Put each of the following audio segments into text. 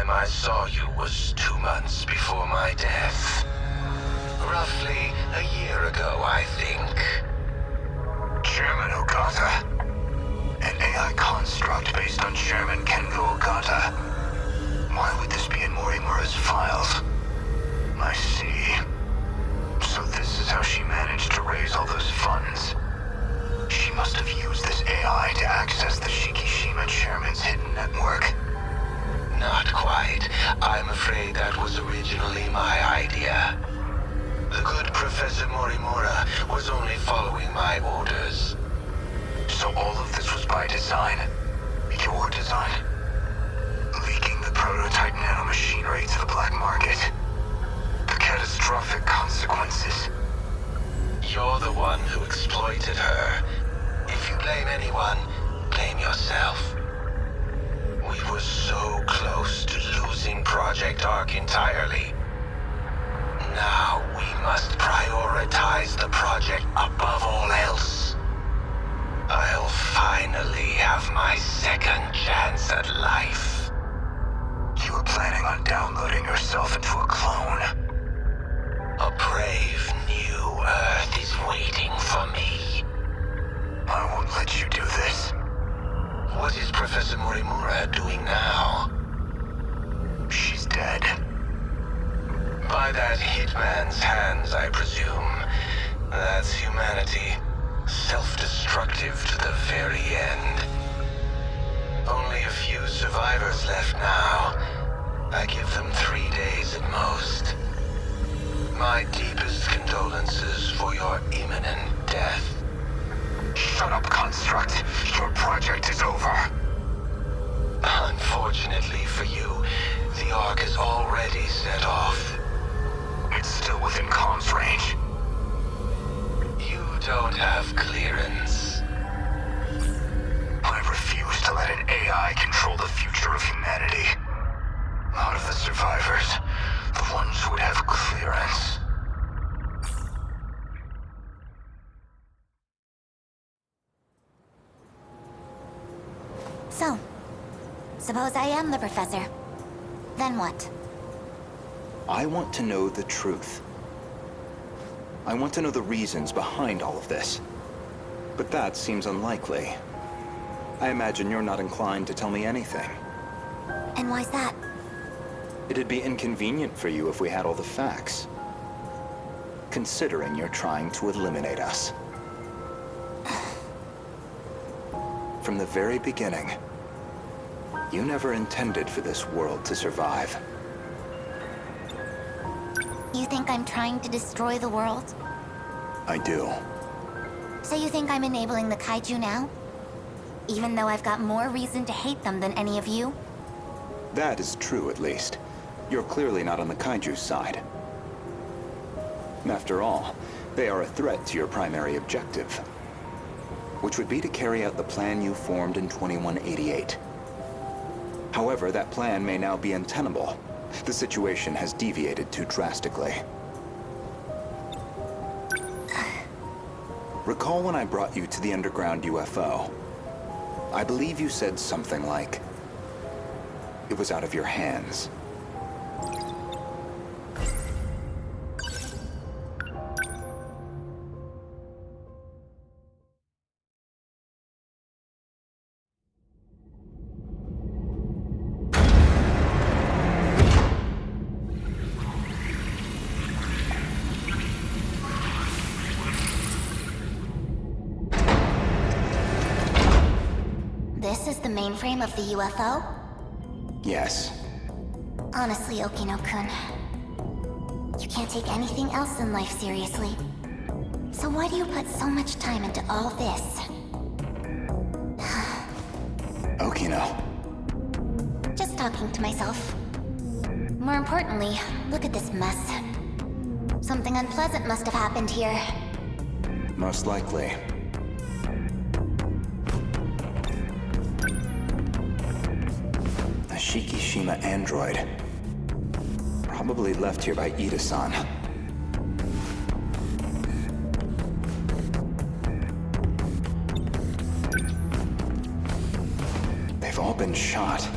time I saw you was 2 months before my death. Roughly a year ago, I think. Chairman Ogata. An AI construct based on Chairman Kengo Ogata. Why would this be in Morimura's files? I see. So this is how she managed to raise all those funds. She must have used this AI to access the Shikishima Chairman's hidden network. Not quite. I'm afraid that was originally my idea. The good Professor Morimura was only following my orders. So all of this was by design? Your design? Leaking the prototype nanomachinery to the black market? The catastrophic consequences. You're the one who exploited her. If you blame anyone, blame yourself. We were so close to losing Project Ark entirely. Now we must prioritize the project above all else. I'll finally have my second chance at life. You were planning on downloading yourself into a clone. A brave new Earth is waiting for me. I won't let you do this. What is Professor Morimura doing now? She's dead. By that hitman's hands, I presume. That's humanity. Self-destructive to the very end. Only a few survivors left now. I give them 3 days at most. My deepest condolences for your imminent death. Shut up, Construct. Your project is over. Unfortunately for you, the Ark is already set off. It's still within comms range. You don't have clearance. I refuse to let an AI control the future of humanity. Out of the survivors, the ones who would have clearance. So, suppose I am the professor. Then what? I want to know the truth. I want to know the reasons behind all of this. But that seems unlikely. I imagine you're not inclined to tell me anything. And why's that? It'd be inconvenient for you if we had all the facts. Considering you're trying to eliminate us. From the very beginning, you never intended for this world to survive. You think I'm trying to destroy the world? I do. So you think I'm enabling the kaiju now? Even though I've got more reason to hate them than any of you? That is true, at least. You're clearly not on the kaiju's side. After all, they are a threat to your primary objective, which would be to carry out the plan you formed in 2188. However, that plan may now be untenable. The situation has deviated too drastically. Recall when I brought you to the underground UFO? I believe you said something like, it was out of your hands. This is the mainframe of the UFO? Yes. Honestly, Okino-kun, you can't take anything else in life seriously. So why do you put so much time into all this? Okino. Just talking to myself. More importantly, look at this mess. Something unpleasant must have happened here. Most likely. A Shikishima android. Probably left here by Ida-san. They've all been shot.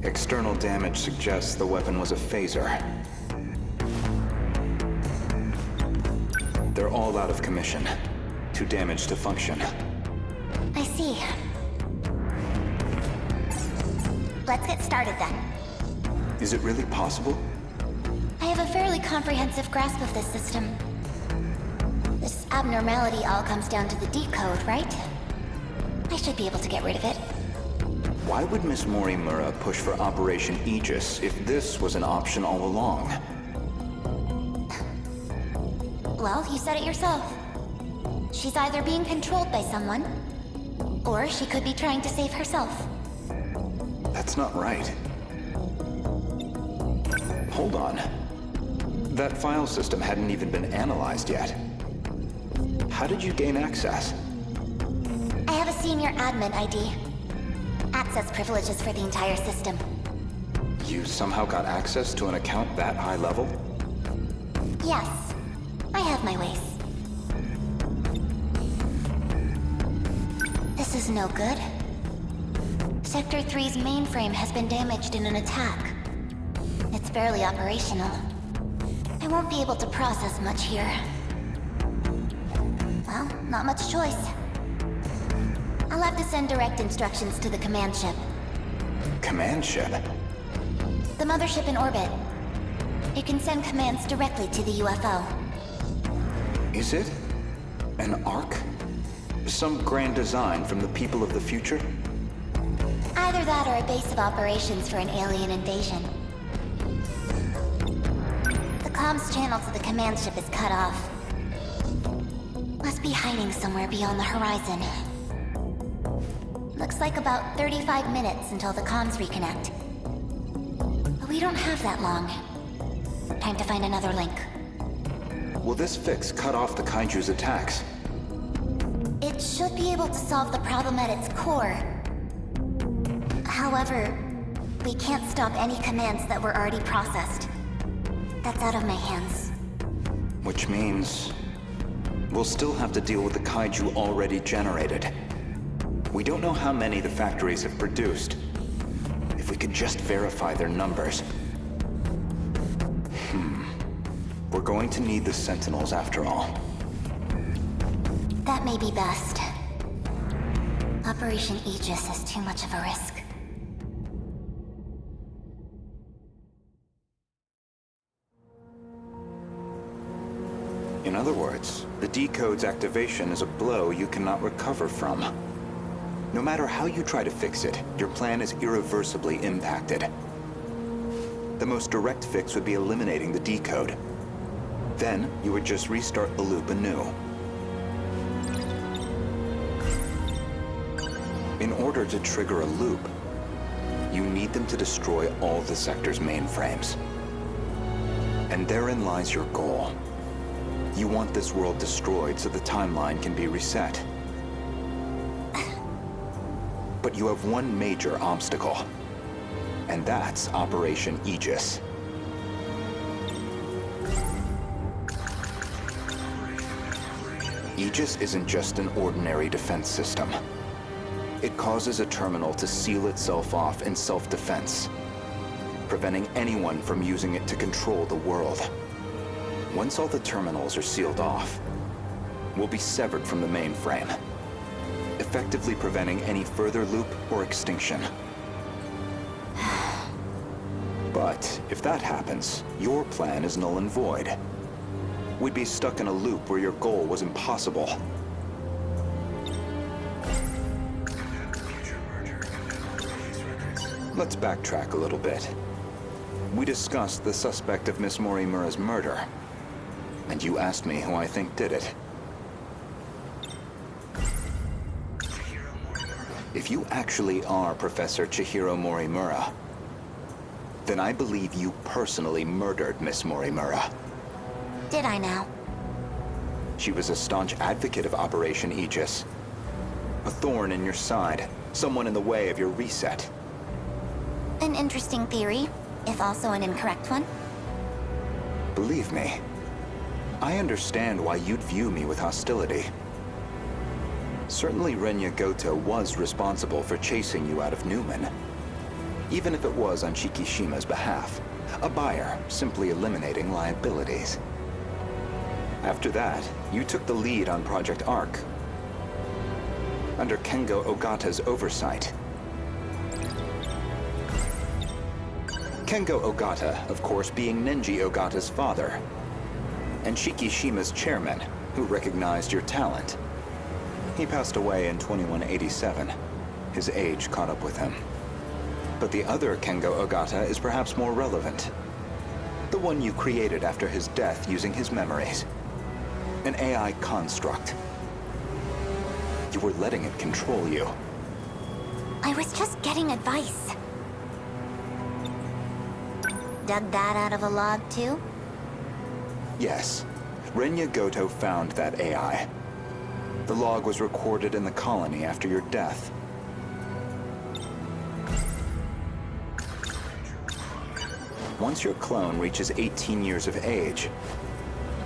External damage suggests the weapon was a phaser. They're all out of commission. Too damaged to function. I see. Let's get started then. Is it really possible? I have a fairly comprehensive grasp of this system. This abnormality all comes down to the D-code, right? I should be able to get rid of it. Why would Miss Morimura push for Operation Aegis if this was an option all along? Well, you said it yourself. She's either being controlled by someone, or she could be trying to save herself. That's not right. Hold on. That file system hadn't even been analyzed yet. How did you gain access? I have a senior admin ID. Access privileges for the entire system. You somehow got access to an account that high level? Yes, I have my ways. This is no good. Sector 3's mainframe has been damaged in an attack. It's barely operational. I won't be able to process much here. Well, not much choice. I'll have to send direct instructions to the command ship. Command ship? The mothership in orbit. It can send commands directly to the UFO. Is it an Ark? Some grand design from the people of the future? Either that or a base of operations for an alien invasion. The comms channel to the command ship is cut off. Must be hiding somewhere beyond the horizon. Looks like about 35 minutes until the comms reconnect. But we don't have that long. Time to find another link. Will this fix cut off the Kaiju's attacks? It should be able to solve the problem at its core. However, we can't stop any commands that were already processed. That's out of my hands. Which means we'll still have to deal with the Kaiju already generated. We don't know how many the factories have produced. If we could just verify their numbers. We're going to need the Sentinels after all. That may be best. Operation Aegis is too much of a risk. In other words, the decode's activation is a blow you cannot recover from. No matter how you try to fix it, your plan is irreversibly impacted. The most direct fix would be eliminating the decode. Then, you would just restart the loop anew. In order to trigger a loop, you need them to destroy all the sector's mainframes. And therein lies your goal. You want this world destroyed so the timeline can be reset. But you have one major obstacle, and that's Operation Aegis. Aegis isn't just an ordinary defense system. It causes a terminal to seal itself off in self-defense, preventing anyone from using it to control the world. Once all the terminals are sealed off, we'll be severed from the mainframe, effectively preventing any further loop or extinction. But if that happens, your plan is null and void. We'd be stuck in a loop where your goal was impossible. Let's backtrack a little bit. We discussed the suspect of Miss Morimura's murder, and you asked me who I think did it. If you actually are Professor Chihiro Morimura, then I believe you personally murdered Miss Morimura. Did I now? She was a staunch advocate of Operation Aegis. A thorn in your side, someone in the way of your reset. An interesting theory, if also an incorrect one. Believe me, I understand why you'd view me with hostility. Certainly Renya Gouto was responsible for chasing you out of Newman. even if it was on Shikishima's behalf. A buyer, simply eliminating liabilities. After that, you took the lead on Project Arc, under Kengo Ogata's oversight. Kengo Ogata, of course, being Nenji Ogata's father, and Shikishima's chairman, who recognized your talent. He passed away in 2187. His age caught up with him. But the other Kengo Ogata is perhaps more relevant. The one you created after his death using his memories. An AI construct. You were letting it control you. I was just getting advice. Dug that out of a log, too? Yes. Renya Gouto found that AI. The log was recorded in the colony after your death. Once your clone reaches 18 years of age,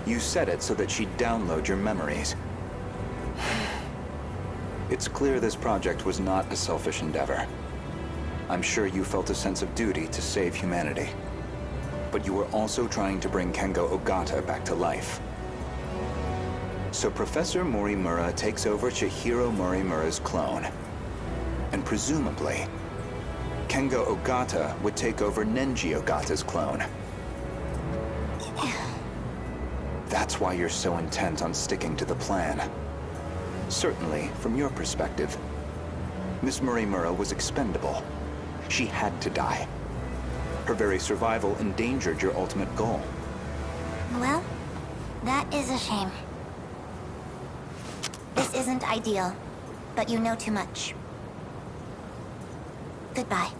you set it so that she'd download your memories. It's clear this project was not a selfish endeavor. I'm sure you felt a sense of duty to save humanity. But you were also trying to bring Kengo Ogata back to life. So Professor Morimura takes over Chihiro Morimura's clone. And presumably, Kengo Ogata would take over Nenji Ogata's clone. That's why you're so intent on sticking to the plan. Certainly, from your perspective, Miss Morimura was expendable. She had to die. Her very survival endangered your ultimate goal. Well, that is a shame. This isn't ideal, but you know too much. Goodbye.